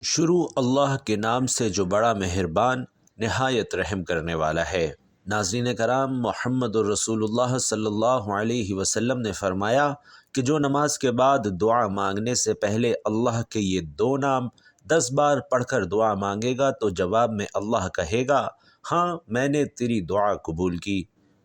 شروع اللہ کے نام سے جو بڑا مہربان نہایت رحم کرنے والا ہے۔ ناظرین کرام، محمد الرسول اللہ صلی اللہ علیہ وسلم نے فرمایا کہ جو نماز کے بعد دعا مانگنے سے پہلے اللہ کے یہ دو نام 10 بار پڑھ کر دعا مانگے گا تو جواب میں اللہ کہے گا، ہاں میں نے تیری دعا قبول کی۔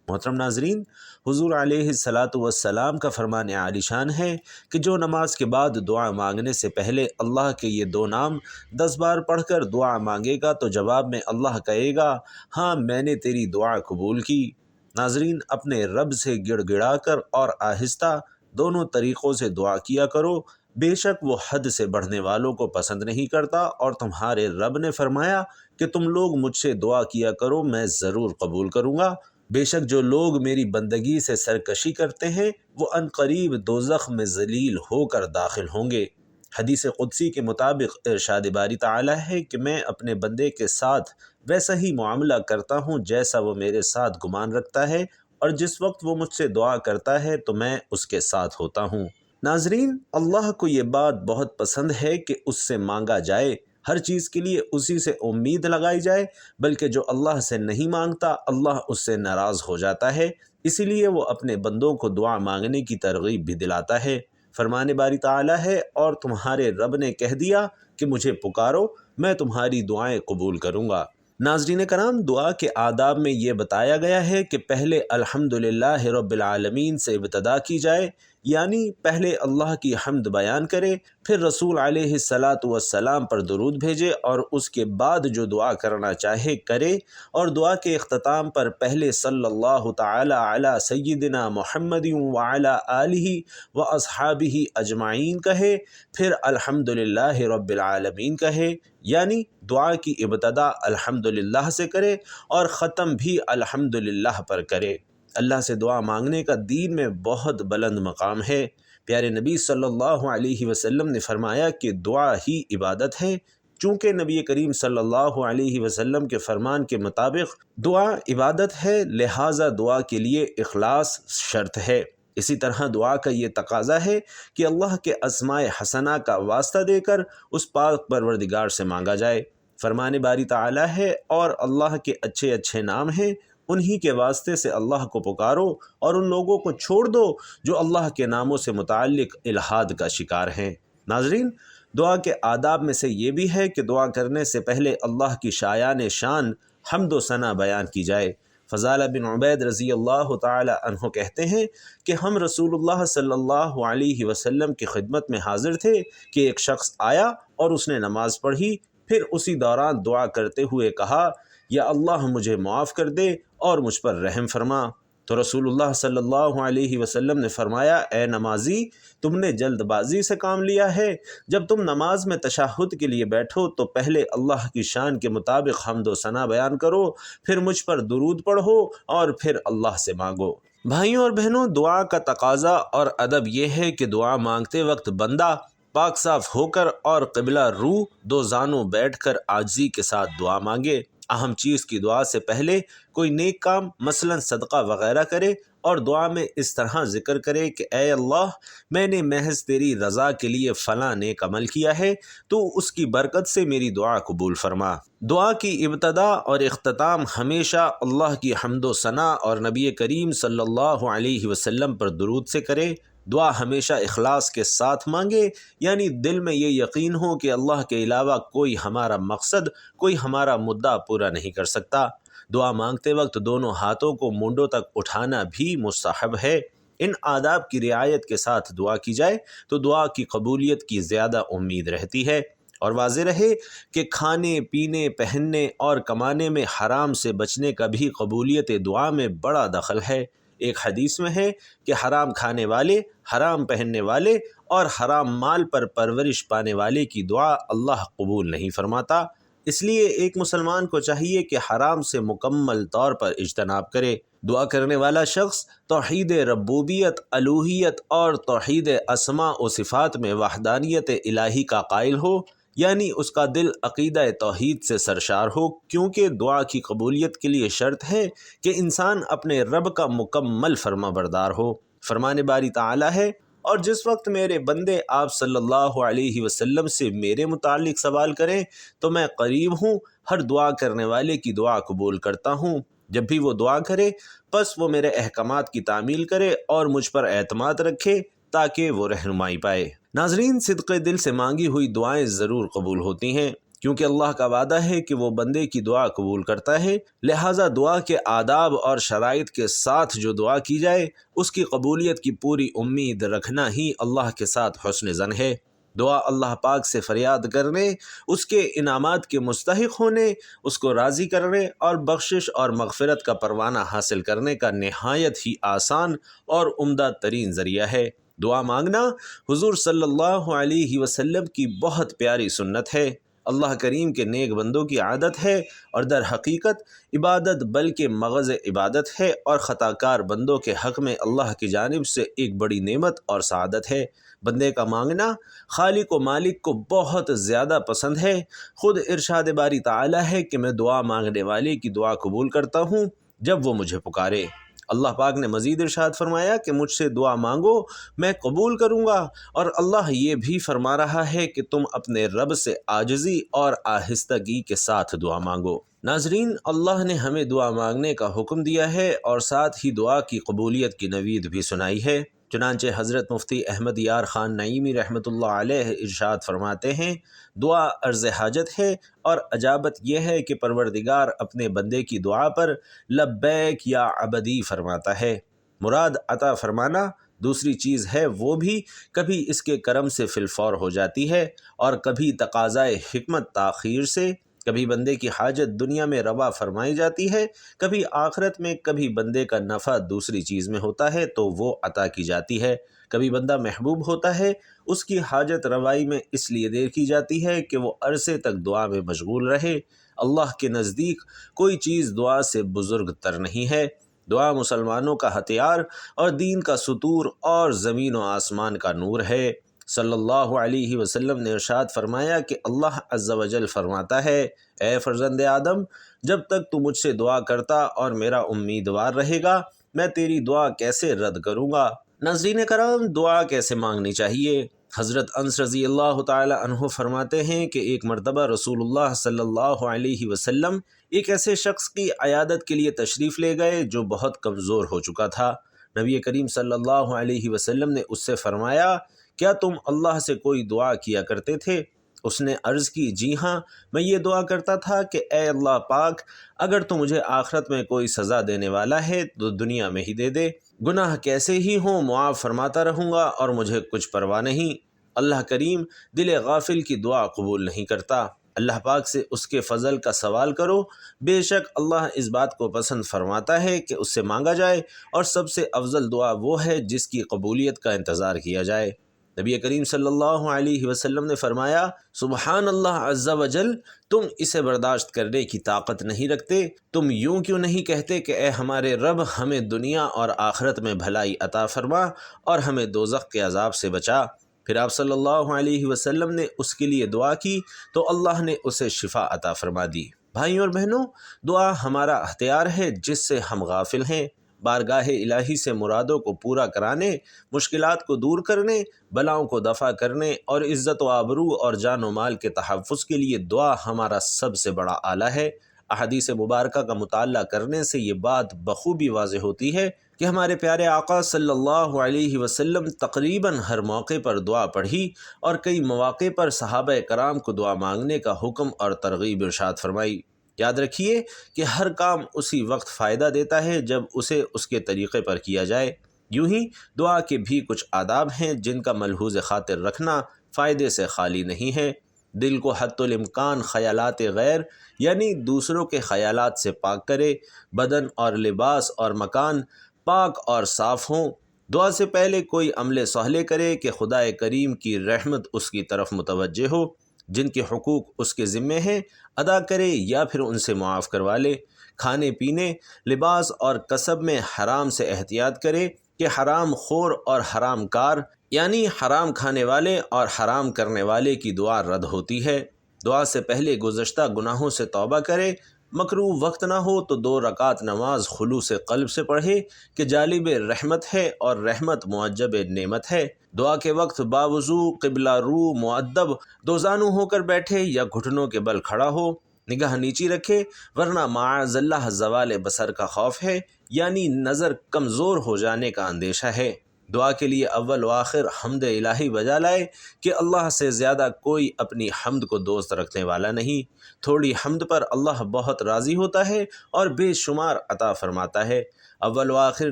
محترم ناظرین، حضور علیہ السلام کا فرمان عالی شان ہے کہ جو نماز کے بعد دعا مانگنے سے پہلے اللہ کے یہ دو نام 10 بار پڑھ کر دعا مانگے گا تو جواب میں اللہ کہے گا، ہاں میں نے تیری دعا قبول کی۔ ناظرین، اپنے رب سے گڑ گڑا کر اور آہستہ دونوں طریقوں سے دعا کیا کرو، بے شک وہ حد سے بڑھنے والوں کو پسند نہیں کرتا، اور تمہارے رب نے فرمایا کہ تم لوگ مجھ سے دعا کیا کرو، میں ضرور قبول کروں گا۔ بے شک جو لوگ میری بندگی سے سرکشی کرتے ہیں وہ عنقریب دوزخ میں ذلیل ہو کر داخل ہوں گے۔ حدیث قدسی کے مطابق ارشاد باری تعالی ہے کہ میں اپنے بندے کے ساتھ ویسا ہی معاملہ کرتا ہوں جیسا وہ میرے ساتھ گمان رکھتا ہے، اور جس وقت وہ مجھ سے دعا کرتا ہے تو میں اس کے ساتھ ہوتا ہوں۔ ناظرین، اللہ کو یہ بات بہت پسند ہے کہ اس سے مانگا جائے، ہر چیز کے لیے اسی سے امید لگائی جائے، بلکہ جو اللہ سے نہیں مانگتا اللہ اس سے ناراض ہو جاتا ہے، اسی لیے وہ اپنے بندوں کو دعا مانگنے کی ترغیب بھی دلاتا ہے۔ فرمان باری تعالی ہے، اور تمہارے رب نے کہہ دیا کہ مجھے پکارو، میں تمہاری دعائیں قبول کروں گا۔ ناظرین کرام، دعا کے آداب میں یہ بتایا گیا ہے کہ پہلے الحمدللہ رب العالمین سے ابتدا کی جائے، یعنی پہلے اللہ کی حمد بیان کرے، پھر رسول علیہ السلام پر درود بھیجے، اور اس کے بعد جو دعا کرنا چاہے کرے، اور دعا کے اختتام پر پہلے صلی اللہ تعالی علی سیدنا محمد وعلی آلہ و اصحابہ اجمعین کہے، پھر الحمدللہ رب العالمین کہے، یعنی دعا کی ابتدا الحمدللہ سے کرے اور ختم بھی الحمدللہ پر کرے۔ اللہ سے دعا مانگنے کا دین میں بہت بلند مقام ہے۔ پیارے نبی صلی اللہ علیہ وسلم نے فرمایا کہ دعا ہی عبادت ہے۔ چونکہ نبی کریم صلی اللہ علیہ وسلم کے فرمان کے مطابق دعا عبادت ہے، لہٰذا دعا کے لیے اخلاص شرط ہے۔ اسی طرح دعا کا یہ تقاضا ہے کہ اللہ کے اسماء حسنہ کا واسطہ دے کر اس پاک پروردگار سے مانگا جائے۔ فرمان باری تعالی ہے، اور اللہ کے اچھے اچھے نام ہیں، انہی کے واسطے سے اللہ کو پکارو، اور ان لوگوں کو چھوڑ دو جو اللہ کے ناموں سے متعلق الحاد کا شکار ہیں۔ ناظرین، دعا کے آداب میں سے یہ بھی ہے کہ دعا کرنے سے پہلے اللہ کی شایان شان حمد و ثنا بیان کی جائے۔ فضالہ بن عبید رضی اللہ تعالی عنہ کہتے ہیں کہ ہم رسول اللہ صلی اللہ علیہ وسلم کی خدمت میں حاضر تھے کہ ایک شخص آیا اور اس نے نماز پڑھی، پھر اسی دوران دعا کرتے ہوئے کہا، یا اللہ مجھے معاف کر دے اور مجھ پر رحم فرما۔ تو رسول اللہ صلی اللہ علیہ وسلم نے فرمایا، اے نمازی، تم نے جلد بازی سے کام لیا ہے۔ جب تم نماز میں تشہد کے لیے بیٹھو تو پہلے اللہ کی شان کے مطابق حمد و ثنا بیان کرو، پھر مجھ پر درود پڑھو، اور پھر اللہ سے مانگو۔ بھائیوں اور بہنوں، دعا کا تقاضا اور ادب یہ ہے کہ دعا مانگتے وقت بندہ پاک صاف ہو کر اور قبلہ رو دو زانوں بیٹھ کر عاجزی کے ساتھ دعا مانگے۔ اہم چیز کی دعا سے پہلے کوئی نیک کام مثلا صدقہ وغیرہ کرے، اور دعا میں اس طرح ذکر کرے کہ اے اللہ، میں نے محض تیری رضا کے لیے فلاں نیک عمل کیا ہے، تو اس کی برکت سے میری دعا قبول فرما۔ دعا کی ابتدا اور اختتام ہمیشہ اللہ کی حمد و ثنا اور نبی کریم صلی اللہ علیہ وسلم پر درود سے کرے۔ دعا ہمیشہ اخلاص کے ساتھ مانگے، یعنی دل میں یہ یقین ہو کہ اللہ کے علاوہ کوئی ہمارا مقصد، کوئی ہمارا مدعا پورا نہیں کر سکتا۔ دعا مانگتے وقت دونوں ہاتھوں کو مونڈوں تک اٹھانا بھی مستحب ہے۔ ان آداب کی رعایت کے ساتھ دعا کی جائے تو دعا کی قبولیت کی زیادہ امید رہتی ہے۔ اور واضح رہے کہ کھانے، پینے، پہننے اور کمانے میں حرام سے بچنے کا بھی قبولیت دعا میں بڑا دخل ہے۔ ایک حدیث میں ہے کہ حرام کھانے والے، حرام پہننے والے اور حرام مال پر پرورش پانے والے کی دعا اللہ قبول نہیں فرماتا۔ اس لیے ایک مسلمان کو چاہیے کہ حرام سے مکمل طور پر اجتناب کرے۔ دعا کرنے والا شخص توحید ربوبیت، الوہیت اور توحید اسماء و صفات میں وحدانیت الہی کا قائل ہو، یعنی اس کا دل عقیدہ توحید سے سرشار ہو، کیونکہ دعا کی قبولیت کے لیے شرط ہے کہ انسان اپنے رب کا مکمل فرما بردار ہو۔ فرمان باری تعالی ہے، اور جس وقت میرے بندے آپ صلی اللہ علیہ وسلم سے میرے متعلق سوال کریں تو میں قریب ہوں، ہر دعا کرنے والے کی دعا قبول کرتا ہوں۔ جب بھی وہ دعا کرے پس وہ میرے احکامات کی تعمیل کرے اور مجھ پر اعتماد رکھے تاکہ وہ رہنمائی پائے۔ ناظرین، صدق دل سے مانگی ہوئی دعائیں ضرور قبول ہوتی ہیں، کیونکہ اللہ کا وعدہ ہے کہ وہ بندے کی دعا قبول کرتا ہے، لہٰذا دعا کے آداب اور شرائط کے ساتھ جو دعا کی جائے اس کی قبولیت کی پوری امید رکھنا ہی اللہ کے ساتھ حسن ظن ہے۔ دعا اللہ پاک سے فریاد کرنے، اس کے انعامات کے مستحق ہونے، اس کو راضی کرنے اور بخشش اور مغفرت کا پروانہ حاصل کرنے کا نہایت ہی آسان اور عمدہ ترین ذریعہ ہے۔ دعا مانگنا حضور صلی اللہ علیہ وسلم کی بہت پیاری سنت ہے، اللہ کریم کے نیک بندوں کی عادت ہے اور در حقیقت عبادت بلکہ مغز عبادت ہے اور خطا کار بندوں کے حق میں اللہ کی جانب سے ایک بڑی نعمت اور سعادت ہے۔ بندے کا مانگنا خالق و مالک کو بہت زیادہ پسند ہے۔ خود ارشاد باری تعالی ہے کہ میں دعا مانگنے والے کی دعا قبول کرتا ہوں جب وہ مجھے پکارے۔ اللہ پاک نے مزید ارشاد فرمایا کہ مجھ سے دعا مانگو میں قبول کروں گا، اور اللہ یہ بھی فرما رہا ہے کہ تم اپنے رب سے عاجزی اور آہستگی کے ساتھ دعا مانگو۔ ناظرین، اللہ نے ہمیں دعا مانگنے کا حکم دیا ہے اور ساتھ ہی دعا کی قبولیت کی نوید بھی سنائی ہے۔ چنانچہ حضرت مفتی احمد یار خان نعیمی رحمۃ اللہ علیہ ارشاد فرماتے ہیں، دعا عرض حاجت ہے اور اجابت یہ ہے کہ پروردگار اپنے بندے کی دعا پر لبیک یا عبدی فرماتا ہے۔ مراد عطا فرمانا دوسری چیز ہے، وہ بھی کبھی اس کے کرم سے فی الفور ہو جاتی ہے اور کبھی تقاضائے حکمت تاخیر سے، کبھی بندے کی حاجت دنیا میں روا فرمائی جاتی ہے، کبھی آخرت میں، کبھی بندے کا نفع دوسری چیز میں ہوتا ہے تو وہ عطا کی جاتی ہے، کبھی بندہ محبوب ہوتا ہے، اس کی حاجت روائی میں اس لیے دیر کی جاتی ہے کہ وہ عرصے تک دعا میں مشغول رہے۔ اللہ کے نزدیک کوئی چیز دعا سے بزرگ تر نہیں ہے۔ دعا مسلمانوں کا ہتھیار اور دین کا ستور اور زمین و آسمان کا نور ہے۔ صلی اللہ علیہ وسلم نے ارشاد فرمایا کہ اللہ عز و جل فرماتا ہے، اے فرزند آدم، جب تک تو مجھ سے دعا کرتا اور میرا امیدوار رہے گا میں تیری دعا کیسے رد کروں گا۔ ناظرین کرام، دعا کیسے مانگنی چاہیے؟ حضرت انس رضی اللہ تعالی عنہ فرماتے ہیں کہ ایک مرتبہ رسول اللہ صلی اللہ علیہ وسلم ایک ایسے شخص کی عیادت کے لیے تشریف لے گئے جو بہت کمزور ہو چکا تھا۔ نبی کریم صلی اللہ علیہ وسلم نے اس سے فرمایا، کیا تم اللہ سے کوئی دعا کیا کرتے تھے؟ اس نے عرض کی، جی ہاں، میں یہ دعا کرتا تھا کہ اے اللہ پاک، اگر تو مجھے آخرت میں کوئی سزا دینے والا ہے تو دنیا میں ہی دے دے، گناہ کیسے ہی ہوں معاف فرماتا رہوں گا اور مجھے کچھ پرواہ نہیں۔ اللہ کریم دل غافل کی دعا قبول نہیں کرتا۔ اللہ پاک سے اس کے فضل کا سوال کرو، بے شک اللہ اس بات کو پسند فرماتا ہے کہ اس سے مانگا جائے، اور سب سے افضل دعا وہ ہے جس کی قبولیت کا انتظار کیا جائے۔ نبی کریم صلی اللہ علیہ وسلم نے فرمایا، سبحان اللہ عز و جل، تم اسے برداشت کرنے کی طاقت نہیں رکھتے، تم یوں کیوں نہیں کہتے کہ اے ہمارے رب، ہمیں دنیا اور آخرت میں بھلائی عطا فرما اور ہمیں دوزخ کے عذاب سے بچا۔ پھر آپ صلی اللہ علیہ وسلم نے اس کے لیے دعا کی تو اللہ نے اسے شفا عطا فرما دی۔ بھائیوں اور بہنوں، دعا ہمارا اختیار ہے جس سے ہم غافل ہیں۔ بارگاہ الہی سے مرادوں کو پورا کرانے، مشکلات کو دور کرنے، بلاؤں کو دفع کرنے اور عزت و آبرو اور جان و مال کے تحفظ کے لیے دعا ہمارا سب سے بڑا آلہ ہے۔ احادیث مبارکہ کا مطالعہ کرنے سے یہ بات بخوبی واضح ہوتی ہے کہ ہمارے پیارے آقا صلی اللہ علیہ وسلم تقریباً ہر موقع پر دعا پڑھی اور کئی مواقع پر صحابہ کرام کو دعا مانگنے کا حکم اور ترغیب ارشاد فرمائی۔ یاد رکھیے کہ ہر کام اسی وقت فائدہ دیتا ہے جب اسے اس کے طریقے پر کیا جائے۔ یوں ہی دعا کے بھی کچھ آداب ہیں جن کا ملحوظ خاطر رکھنا فائدے سے خالی نہیں ہے۔ دل کو حتی الامکان خیالات غیر یعنی دوسروں کے خیالات سے پاک کرے، بدن اور لباس اور مکان پاک اور صاف ہوں۔ دعا سے پہلے کوئی عمل صالح کرے کہ خدا کریم کی رحمت اس کی طرف متوجہ ہو، جن کے حقوق اس کے ذمے ہیں ادا کرے یا پھر ان سے معاف کروا لے۔ کھانے پینے، لباس اور کسب میں حرام سے احتیاط کرے کہ حرام خور اور حرام کار یعنی حرام کھانے والے اور حرام کرنے والے کی دعا رد ہوتی ہے۔ دعا سے پہلے گزشتہ گناہوں سے توبہ کرے مکروہ وقت نہ ہو تو 2 رکعت نماز خلوص قلب سے پڑھے کہ جالب رحمت ہے اور رحمت معجب نعمت ہے۔ دعا کے وقت باوضو قبلہ رو مؤدب دوزانو ہو کر بیٹھے یا گھٹنوں کے بل کھڑا ہو، نگاہ نیچی رکھے، ورنہ معاذ اللہ زوال بصر کا خوف ہے، یعنی نظر کمزور ہو جانے کا اندیشہ ہے۔ دعا کے لیے اول و آخر حمد الہی بجا لائے کہ اللہ سے زیادہ کوئی اپنی حمد کو دوست رکھنے والا نہیں۔ تھوڑی حمد پر اللہ بہت راضی ہوتا ہے اور بے شمار عطا فرماتا ہے۔ اول و آخر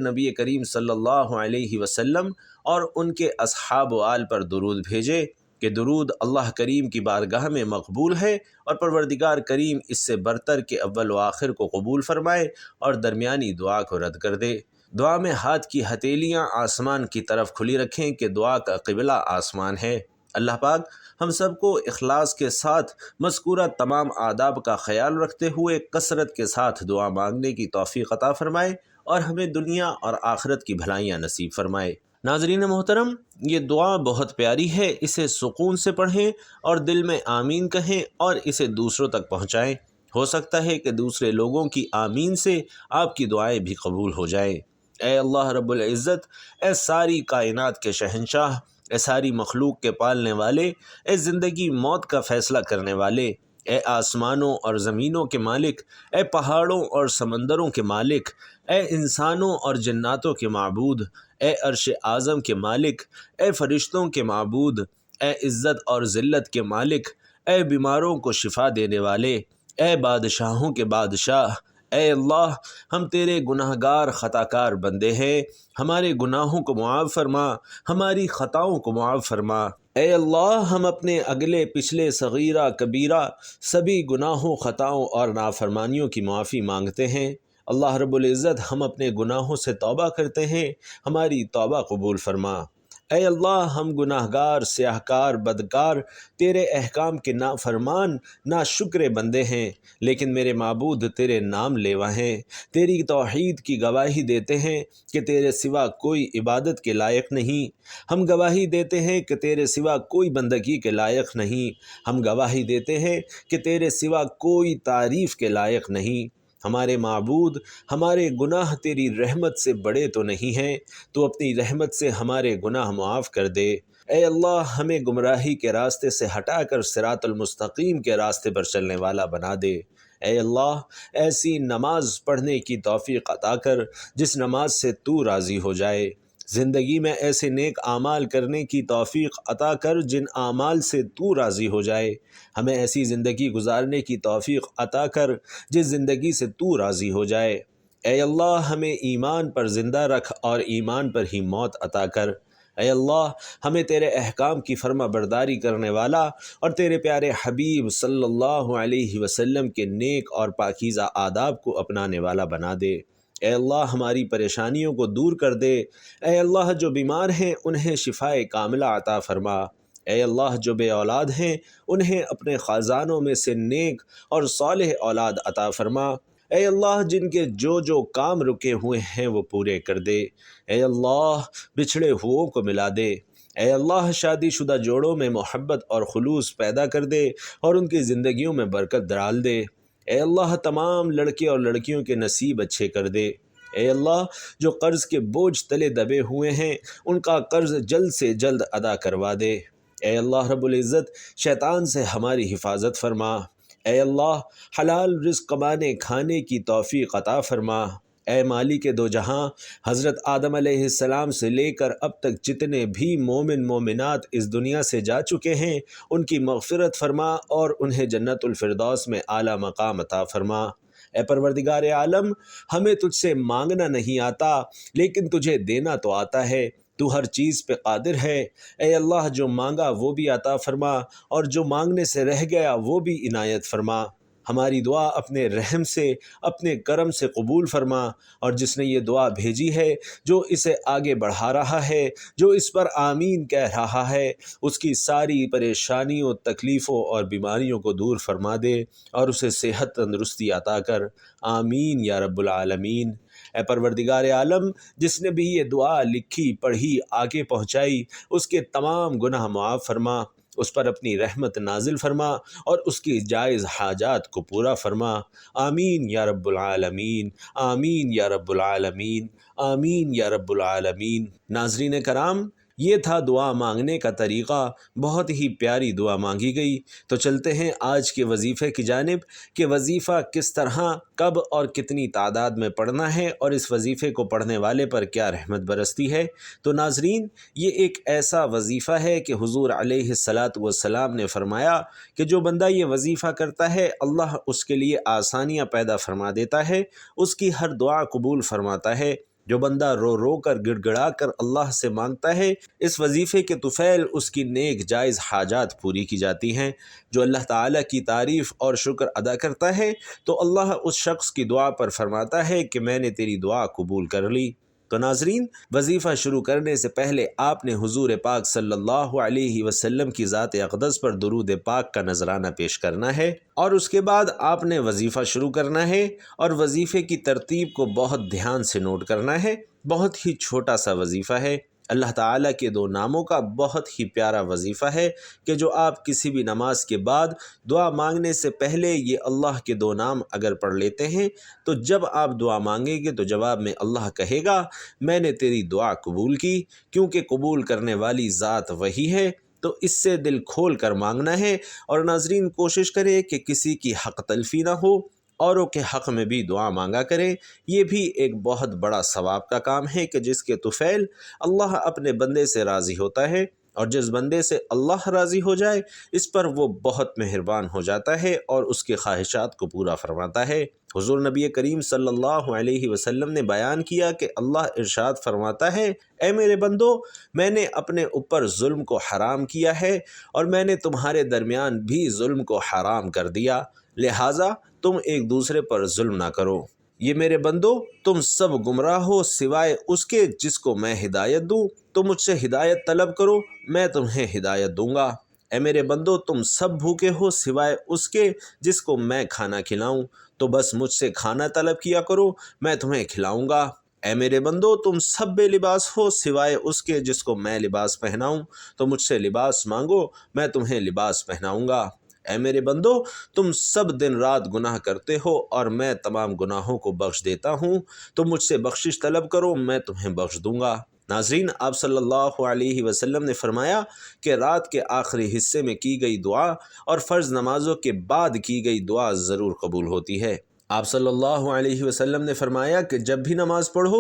نبی کریم صلی اللہ علیہ وسلم اور ان کے اصحاب و آل پر درود بھیجے کہ درود اللہ کریم کی بارگاہ میں مقبول ہے اور پروردگار کریم اس سے برتر کے اول و آخر کو قبول فرمائے اور درمیانی دعا کو رد کر دے۔ دعا میں ہاتھ کی ہتھیلیاں آسمان کی طرف کھلی رکھیں کہ دعا کا قبلہ آسمان ہے۔ اللہ پاک ہم سب کو اخلاص کے ساتھ مذکورہ تمام آداب کا خیال رکھتے ہوئے کثرت کے ساتھ دعا مانگنے کی توفیق عطا فرمائے اور ہمیں دنیا اور آخرت کی بھلائیاں نصیب فرمائے۔ ناظرین محترم، یہ دعا بہت پیاری ہے، اسے سکون سے پڑھیں اور دل میں آمین کہیں اور اسے دوسروں تک پہنچائیں۔ ہو سکتا ہے کہ دوسرے لوگوں کی آمین سے آپ کی دعائیں بھی قبول ہو جائیں۔ اے اللہ رب العزت، اے ساری کائنات کے شہنشاہ، اے ساری مخلوق کے پالنے والے، اے زندگی موت کا فیصلہ کرنے والے، اے آسمانوں اور زمینوں کے مالک، اے پہاڑوں اور سمندروں کے مالک، اے انسانوں اور جناتوں کے معبود، اے عرش اعظم کے مالک، اے فرشتوں کے معبود، اے عزت اور ذلت کے مالک، اے بیماروں کو شفا دینے والے، اے بادشاہوں کے بادشاہ، اے اللہ، ہم تیرے گناہ گار خطا کار بندے ہیں، ہمارے گناہوں کو معاف فرما، ہماری خطاؤں کو معاف فرما۔ اے اللہ، ہم اپنے اگلے پچھلے صغیرہ کبیرہ سبھی گناہوں، خطاؤں اور نافرمانیوں کی معافی مانگتے ہیں۔ اللہ رب العزت، ہم اپنے گناہوں سے توبہ کرتے ہیں، ہماری توبہ قبول فرما۔ اے اللہ، ہم گناہ گار، سیاہ کار، بدکار، تیرے احکام کے نافرمان، ناشکر بندے ہیں، لیکن میرے معبود تیرے نام لیوا ہیں، تیری توحید کی گواہی دیتے ہیں کہ تیرے سوا کوئی عبادت کے لائق نہیں۔ ہم گواہی دیتے ہیں کہ تیرے سوا کوئی بندگی کے لائق نہیں۔ ہم گواہی دیتے ہیں کہ تیرے سوا کوئی تعریف کے لائق نہیں۔ ہمارے معبود، ہمارے گناہ تیری رحمت سے بڑے تو نہیں ہیں، تو اپنی رحمت سے ہمارے گناہ معاف کر دے۔ اے اللہ، ہمیں گمراہی کے راستے سے ہٹا کر صراط المستقیم کے راستے پر چلنے والا بنا دے۔ اے اللہ، ایسی نماز پڑھنے کی توفیق عطا کر جس نماز سے تو راضی ہو جائے۔ زندگی میں ایسے نیک اعمال کرنے کی توفیق عطا کر جن اعمال سے تو راضی ہو جائے۔ ہمیں ایسی زندگی گزارنے کی توفیق عطا کر جس زندگی سے تو راضی ہو جائے۔ اے اللہ، ہمیں ایمان پر زندہ رکھ اور ایمان پر ہی موت عطا کر۔ اے اللہ، ہمیں تیرے احکام کی فرما برداری کرنے والا اور تیرے پیارے حبیب صلی اللہ علیہ وسلم کے نیک اور پاکیزہ آداب کو اپنانے والا بنا دے۔ اے اللہ، ہماری پریشانیوں کو دور کر دے۔ اے اللہ، جو بیمار ہیں انہیں شفائے کاملہ عطا فرما۔ اے اللہ، جو بے اولاد ہیں انہیں اپنے خزانوں میں سے نیک اور صالح اولاد عطا فرما۔ اے اللہ، جن کے جو کام رکے ہوئے ہیں وہ پورے کر دے۔ اے اللہ، بچھڑے ہوئوں کو ملا دے۔ اے اللہ، شادی شدہ جوڑوں میں محبت اور خلوص پیدا کر دے اور ان کی زندگیوں میں برکت ڈال دے۔ اے اللہ، تمام لڑکے اور لڑکیوں کے نصیب اچھے کر دے۔ اے اللہ، جو قرض کے بوجھ تلے دبے ہوئے ہیں ان کا قرض جلد سے جلد ادا کروا دے۔ اے اللہ رب العزت، شیطان سے ہماری حفاظت فرما۔ اے اللہ، حلال رزق کمانے کھانے کی توفیق عطا فرما۔ اے مالک دو جہاں، حضرت آدم علیہ السلام سے لے کر اب تک جتنے بھی مومن مومنات اس دنیا سے جا چکے ہیں ان کی مغفرت فرما اور انہیں جنت الفردوس میں اعلیٰ مقام عطا فرما۔ اے پروردگار عالم، ہمیں تجھ سے مانگنا نہیں آتا لیکن تجھے دینا تو آتا ہے۔ تو ہر چیز پہ قادر ہے۔ اے اللہ، جو مانگا وہ بھی عطا فرما اور جو مانگنے سے رہ گیا وہ بھی عنایت فرما۔ ہماری دعا اپنے رحم سے، اپنے کرم سے قبول فرما، اور جس نے یہ دعا بھیجی ہے، جو اسے آگے بڑھا رہا ہے، جو اس پر آمین کہہ رہا ہے، اس کی ساری پریشانیوں، تکلیفوں اور بیماریوں کو دور فرما دے اور اسے صحت تندرستی عطا کر۔ آمین یا رب العالمین۔ اے پروردگار عالم، جس نے بھی یہ دعا لکھی، پڑھی، آگے پہنچائی، اس کے تمام گناہ معاف فرما۔ اس پر اپنی رحمت نازل فرما اور اس کی جائز حاجات کو پورا فرما۔ آمین یا رب العالمین، آمین یا رب العالمین، آمین یا رب العالمین۔ ناظرین کرام، یہ تھا دعا مانگنے کا طریقہ، بہت ہی پیاری دعا مانگی گئی۔ تو چلتے ہیں آج کے وظیفے کی جانب کہ وظیفہ کس طرح، کب اور کتنی تعداد میں پڑھنا ہے اور اس وظیفے کو پڑھنے والے پر کیا رحمت برستی ہے۔ تو ناظرین، یہ ایک ایسا وظیفہ ہے کہ حضور علیہ الصلاۃ والسلام نے فرمایا کہ جو بندہ یہ وظیفہ کرتا ہے اللہ اس کے لیے آسانیاں پیدا فرما دیتا ہے، اس کی ہر دعا قبول فرماتا ہے۔ جو بندہ رو رو کر گڑ گڑا کر اللہ سے مانگتا ہے، اس وظیفے کے طفیل اس کی نیک جائز حاجات پوری کی جاتی ہیں۔ جو اللہ تعالیٰ کی تعریف اور شکر ادا کرتا ہے تو اللہ اس شخص کی دعا پر فرماتا ہے کہ میں نے تیری دعا قبول کر لی۔ تو ناظرین، وظیفہ شروع کرنے سے پہلے آپ نے حضور پاک صلی اللہ علیہ وسلم کی ذات اقدس پر درود پاک کا نذرانہ پیش کرنا ہے، اور اس کے بعد آپ نے وظیفہ شروع کرنا ہے اور وظیفے کی ترتیب کو بہت دھیان سے نوٹ کرنا ہے۔ بہت ہی چھوٹا سا وظیفہ ہے، اللہ تعالیٰ کے 2 ناموں کا بہت ہی پیارا وظیفہ ہے کہ جو آپ کسی بھی نماز کے بعد دعا مانگنے سے پہلے یہ اللہ کے 2 نام اگر پڑھ لیتے ہیں تو جب آپ دعا مانگیں گے تو جواب میں اللہ کہے گا میں نے تیری دعا قبول کی، کیونکہ قبول کرنے والی ذات وہی ہے۔ تو اس سے دل کھول کر مانگنا ہے، اور ناظرین کوشش کریں کہ کسی کی حق تلفی نہ ہو، اوروں کے حق میں بھی دعا مانگا کریں۔ یہ بھی ایک بہت بڑا ثواب کا کام ہے کہ جس کے طفیل اللہ اپنے بندے سے راضی ہوتا ہے، اور جس بندے سے اللہ راضی ہو جائے اس پر وہ بہت مہربان ہو جاتا ہے اور اس کے خواہشات کو پورا فرماتا ہے۔ حضور نبی کریم صلی اللہ علیہ وسلم نے بیان کیا کہ اللہ ارشاد فرماتا ہے، اے میرے بندو، میں نے اپنے اوپر ظلم کو حرام کیا ہے اور میں نے تمہارے درمیان بھی ظلم کو حرام کر دیا، لہٰذا تم ایک دوسرے پر ظلم نہ کرو۔ یہ میرے بندو، تم سب گمراہ ہو سوائے اس کے جس کو میں ہدایت دوں، تو مجھ سے ہدایت طلب کرو، میں تمہیں ہدایت دوں گا۔ اے میرے بندو، تم سب بھوکے ہو سوائے اس کے جس کو میں کھانا کھلاؤں، تو بس مجھ سے کھانا طلب کیا کرو، میں تمہیں کھلاؤں گا۔ اے میرے بندو، تم سب بے لباس ہو سوائے اس کے جس کو میں لباس پہناؤں، تو مجھ سے لباس مانگو، میں تمہیں لباس پہناؤں گا۔ اے میرے بندو، تم سب دن رات گناہ کرتے ہو اور میں تمام گناہوں کو بخش دیتا ہوں، تو مجھ سے بخشش طلب کرو، میں تمہیں بخش دوں گا۔ ناظرین، آپ صلی اللہ علیہ وسلم نے فرمایا کہ رات کے آخری حصے میں کی گئی دعا اور فرض نمازوں کے بعد کی گئی دعا ضرور قبول ہوتی ہے۔ آپ صلی اللہ علیہ وسلم نے فرمایا کہ جب بھی نماز پڑھو،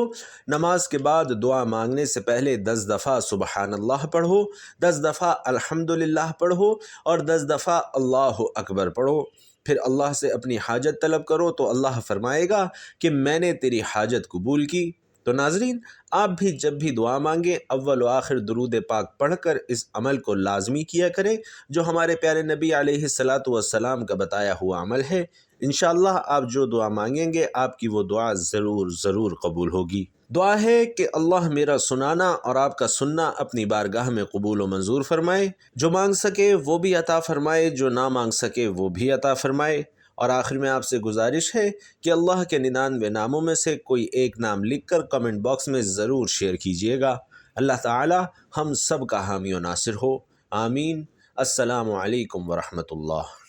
نماز کے بعد دعا مانگنے سے پہلے 10 دفعہ سبحان اللہ پڑھو، 10 دفعہ الحمدللہ پڑھو اور 10 دفعہ اللہ اکبر پڑھو۔ پھر اللہ سے اپنی حاجت طلب کرو تو اللہ فرمائے گا کہ میں نے تیری حاجت قبول کی۔ تو ناظرین، آپ بھی جب بھی دعا مانگیں اول و آخر درود پاک پڑھ کر اس عمل کو لازمی کیا کریں جو ہمارے پیارے نبی علیہ الصلاۃ والسلام کا بتایا ہوا عمل ہے۔ انشاءاللہ آپ جو دعا مانگیں گے آپ کی وہ دعا ضرور قبول ہوگی۔ دعا ہے کہ اللہ میرا سنانا اور آپ کا سننا اپنی بارگاہ میں قبول و منظور فرمائے، جو مانگ سکے وہ بھی عطا فرمائے، جو نہ مانگ سکے وہ بھی عطا فرمائے۔ اور آخر میں آپ سے گزارش ہے کہ اللہ کے 99 ناموں میں سے کوئی ایک نام لکھ کر کمنٹ باکس میں ضرور شیئر کیجیے گا۔ اللہ تعالی ہم سب کا حامی و ناصر ہو، آمین۔ السلام علیکم ورحمۃ اللہ۔